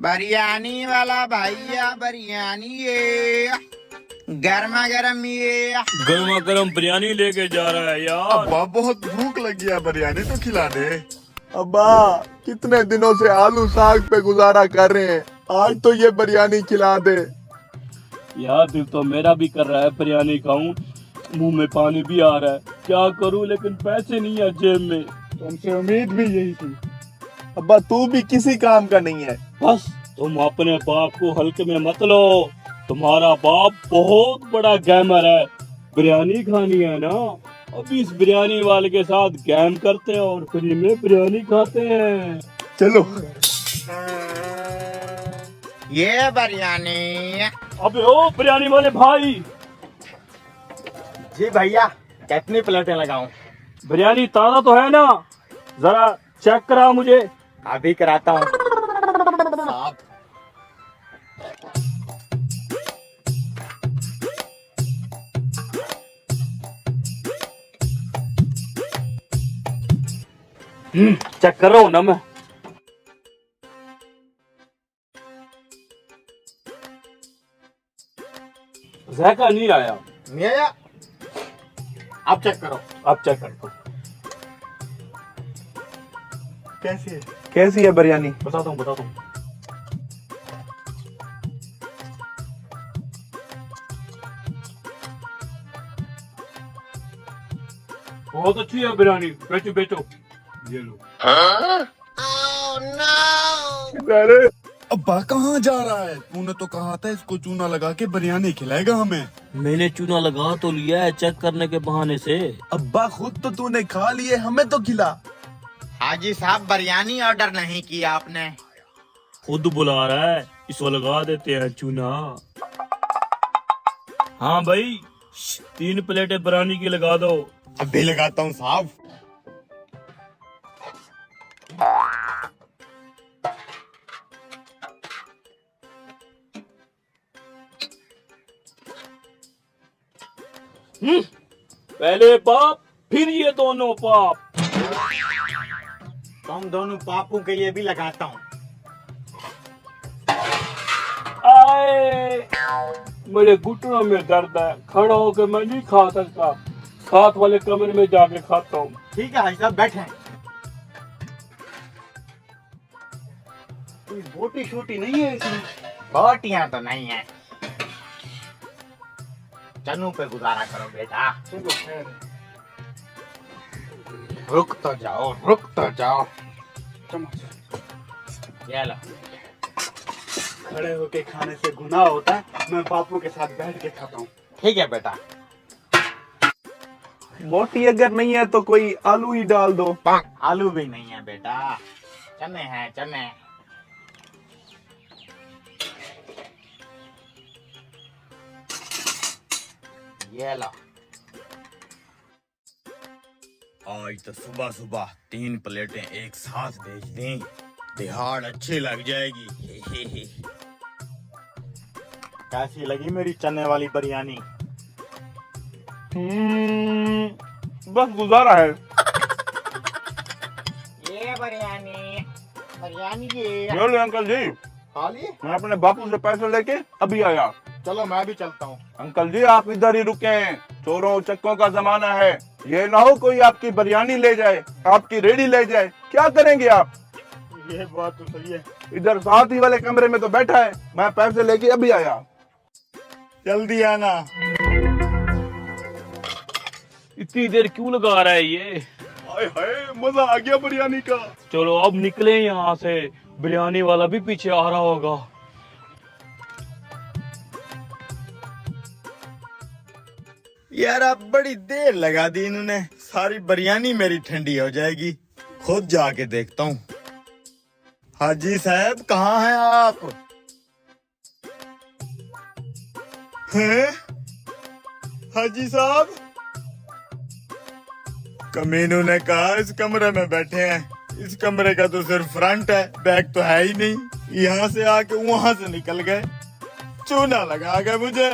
बिरयानी वाला भैया बिरयानी ये गर्मा गर्म ये गर्मा गर्म बिरयानी लेके जा रहा है यार। अब्बा बहुत भूख लगी है, बिरयानी तो खिला दे। अब्बा कितने दिनों से आलू साग पे गुजारा कर रहे हैं, आज तो ये बिरयानी खिला दे। यार दिल तो मेरा भी कर रहा है बिरयानी खाऊं, मुंह में पानी भी आ रहा है। क्या करूं, लेकिन पैसे नहीं है जेब में। तुमसे उम्मीद भी यही थी। अब्बा तू भी किसी काम का नहीं है। बस तुम अपने बाप को हल्के में मत लो, तुम्हारा बाप बहुत बड़ा गेमर है। बिरयानी खानी है ना, अभी इस बिरयानी वाले के साथ गेम करते हैं और फ्री में बिरयानी खाते हैं। चलो। ये बिरयानी। अबे ओ बिरयानी वाले भाई, जी भैया कितनी प्लेटें लगाऊं? बिरयानी ताजा तो है ना, जरा चेक करा मुझे। अभी कराता हूँ साहब। चेक कर रहा हूँ ना मैं। ज़ायका नहीं आया। नहीं आया? अब चेक करो। अब चेक करता हूँ। कैसी है बिरयानी? बताता हूँ। बहुत अच्छी है बिरयानी, बेचो। ये लो। अरे अब्बा कहाँ जा रहा है? तूने तो कहा था इसको चूना लगा के बिरयानी खिलाएगा हमें। मैंने चूना लगा तो लिया है चेक करने के बहाने से। अब्बा खुद तो तूने खा लिए, हमें तो खिला। हाजी साहब बिरयानी ऑर्डर नहीं किया आपने। खुद बुला रहा है, इसको लगा देते हैं चूना। हाँ भाई, 3 प्लेटें बिरयानी की लगा दो। अभी लगाता हूँ साहब। पहले पाप फिर ये दोनों पाप। तुम दोनों पापों के लिए भी लगाता हूँ। आए, मेरे घुटनों में दर्द है, खड़ा होकर मैं नहीं खा सकता, साथ वाले कमरे में जाके खाता हूँ। ठीक है हाजी साहब बैठे। कोई बोटी शोटी नहीं है इसमें? बोटियां तो नहीं है, चनू पे गुजारा करो बेटा। रुक तो जाओ। ये लो। खड़े होके खाने से गुनाह होता है, मैं बापू के साथ बैठ के खाता हूँ। ठीक है बेटा। बोटी अगर नहीं है तो कोई आलू ही डाल दो। आलू भी नहीं है बेटा, चने हैं चने। ये लो। आज तो सुबह सुबह 3 प्लेटें एक साथ बेच दी, दिहाड़ अच्छी लग जाएगी। कैसी लगी मेरी चने वाली बिरयानी? बस गुजारा है। ये बिरयानी ये। बोले अंकल जी, खा लिए? मैं अपने बापू से पैसे लेके अभी आया। चलो मैं भी चलता हूँ। अंकल जी आप इधर ही रुके, चोरों चक्कों का जमाना है, ये ना हो कोई आपकी बिरयानी ले जाए, आपकी रेडी ले जाए, क्या करेंगे आप? ये बात तो सही है। इधर साथ ही वाले कमरे में तो बैठा है, मैं पैसे लेके अभी आया। जल्दी आना। इतनी देर क्यों लगा रहा है ये? हाय हाय मजा आ गया बिरयानी का। चलो अब निकले यहाँ से, बिरयानी वाला भी पीछे आ रहा होगा। यार अब बड़ी देर लगा दी इन्होंने, सारी बिरयानी मेरी ठंडी हो जाएगी। खुद जाके देखता हूँ। हाजी साहब कहाँ हैं आप? हैं? हाजी साहब? कमीनों ने कहा इस कमरे में बैठे हैं, इस कमरे का तो सिर्फ फ्रंट है, बैक तो है ही नहीं। यहाँ से आके वहां से निकल गए, चूना लगा गए मुझे।